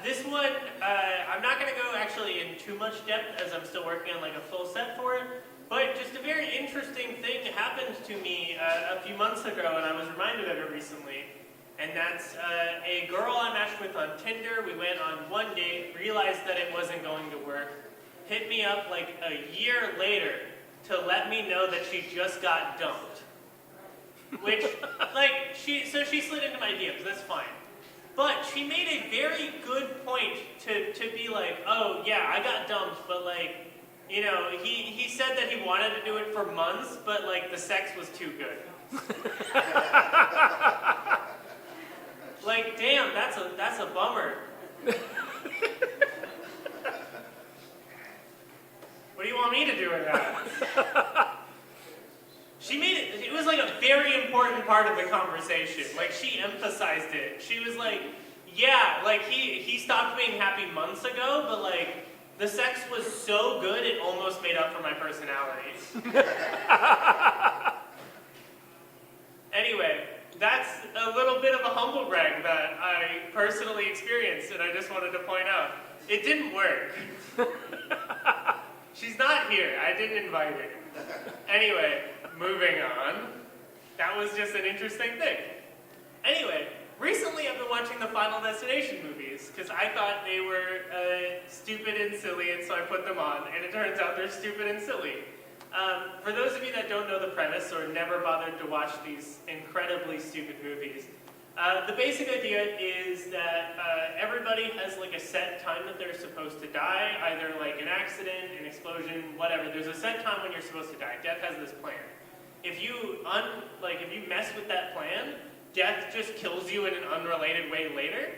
This one, I'm not going to go actually in too much depth as I'm still working on like a full set for it, but just a very interesting thing happened to me a few months ago, and I was reminded of it recently. And that's a girl I matched with on Tinder. We went on one date, realized that it wasn't going to work, hit me up like a year later to let me know that she just got dumped. Which, like, she slid into my DMs, that's fine. But she made a very good point to be like, oh yeah, I got dumped, but like, you know, he said that he wanted to do it for months, but like the sex was too good. Like, damn, that's a bummer. What do you want me to do with that? She made it was like a very important part of the conversation. Like, she emphasized it. She was like, yeah, like he stopped being happy months ago, but like the sex was so good it almost made up for my personality. Anyway, that's a little bit of a humble brag that I personally experienced, and I just wanted to point out. It didn't work. She's not here. I didn't invite her. Anyway, moving on. That was just an interesting thing. Anyway, recently I've been watching the Final Destination movies, because I thought they were stupid and silly, and so I put them on, and it turns out they're stupid and silly. For those of you that don't know the premise or never bothered to watch these incredibly stupid movies, the basic idea is that everybody has like a set time that they're supposed to die, either like an accident, an explosion, whatever. There's a set time when you're supposed to die. Death has this plan. If you mess with that plan, death just kills you in an unrelated way later.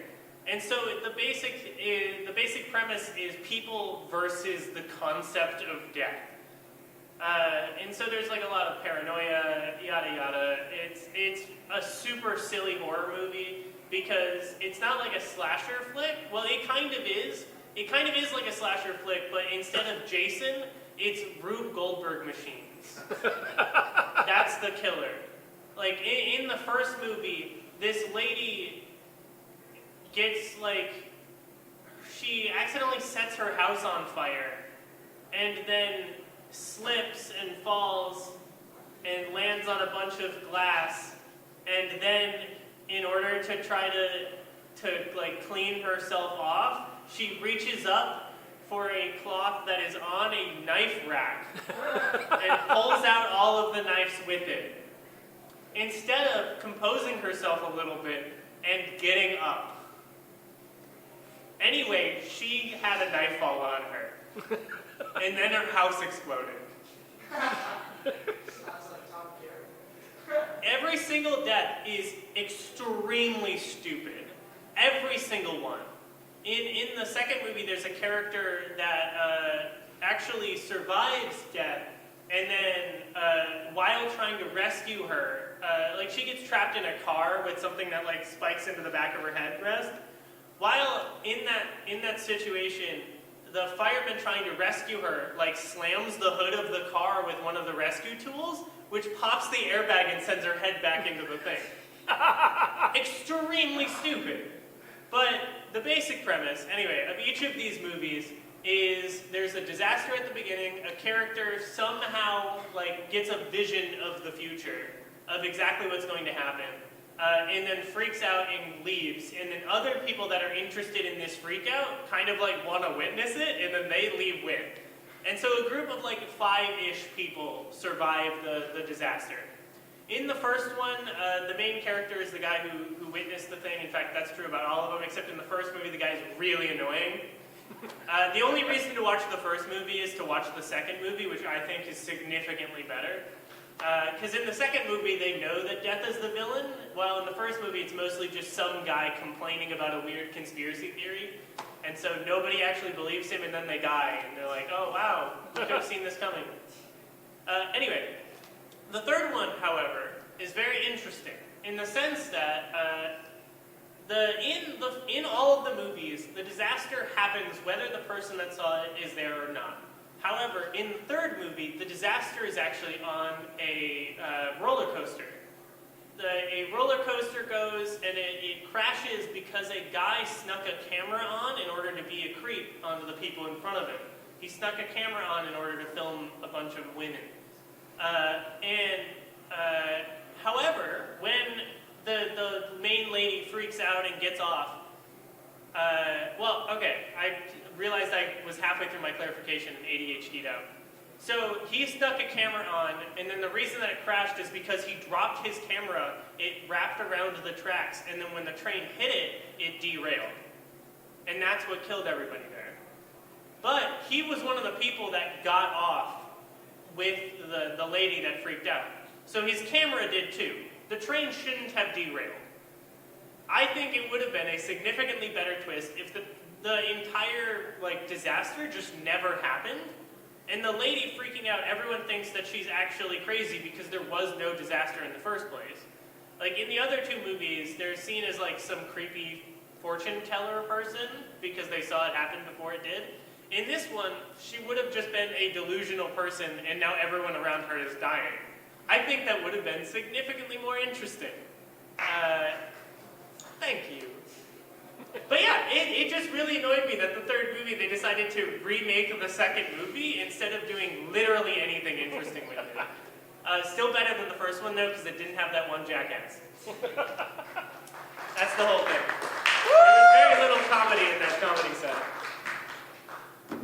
And so the basic premise is people versus the concept of death. And so there's like a lot of paranoia, yada yada. It's a super silly horror movie because it's not like a slasher flick. Well, it kind of is. It kind of is like a slasher flick, but instead of Jason, it's Rube Goldberg machines. That's the killer. Like in the first movie, this lady gets like, she accidentally sets her house on fire and then slips and falls and lands on a bunch of glass, and then in order to try to like clean herself off, she reaches up for a cloth that is on a knife rack and pulls out all of the knives with it, instead of composing herself a little bit and getting up. Anyway, she had a knife fall on her. And then her house exploded. Every single death is extremely stupid. Every single one. In the second movie, there's a character that actually survives death, and then while trying to rescue her, like she gets trapped in a car with something that like spikes into the back of her headrest. While in that situation, the fireman trying to rescue her like slams the hood of the car with one of the rescue tools, which pops the airbag and sends her head back into the thing. Extremely stupid. But the basic premise, anyway, of each of these movies is there's a disaster at the beginning, a character somehow like gets a vision of the future, of exactly what's going to happen. And then freaks out and leaves, and then other people that are interested in this freak out kind of like want to witness it, and then they leave with. And so a group of like 5-ish people survive the disaster. In the first one, the main character is the guy who witnessed the thing. In fact, that's true about all of them, except in the first movie the guy's really annoying. The only reason to watch the first movie is to watch the second movie, which I think is significantly better. Because in the second movie, they know that death is the villain, while in the first movie, it's mostly just some guy complaining about a weird conspiracy theory. And so nobody actually believes him, and then they die, and they're like, oh wow, we could have seen this coming. Anyway, the third one, however, is very interesting, in the sense that in all of the movies, the disaster happens whether the person that saw it is there or not. However, in the third movie, the disaster is actually on a roller coaster. a roller coaster goes and it crashes because a guy snuck a camera on in order to be a creep onto the people in front of him. He snuck a camera on in order to film a bunch of women. However, when the main lady freaks out and gets off, I realized I was halfway through my clarification and ADHD'd out. So he stuck a camera on, and then the reason that it crashed is because he dropped his camera, it wrapped around the tracks, and then when the train hit it, it derailed. And that's what killed everybody there. But he was one of the people that got off with the lady that freaked out. So his camera did too. The train shouldn't have derailed. I think it would have been a significantly better twist if the entire disaster just never happened. And the lady freaking out, everyone thinks that she's actually crazy because there was no disaster in the first place. Like in the other two movies, they're seen as some creepy fortune teller person because they saw it happen before it did. In this one, she would have just been a delusional person and now everyone around her is dying. I think that would have been significantly more interesting. Thank you. But yeah, it just really annoyed me that the third movie they decided to remake the second movie instead of doing literally anything interesting with it. Still better than the first one though, because it didn't have that one jackass. That's the whole thing. There was very little comedy in that comedy set.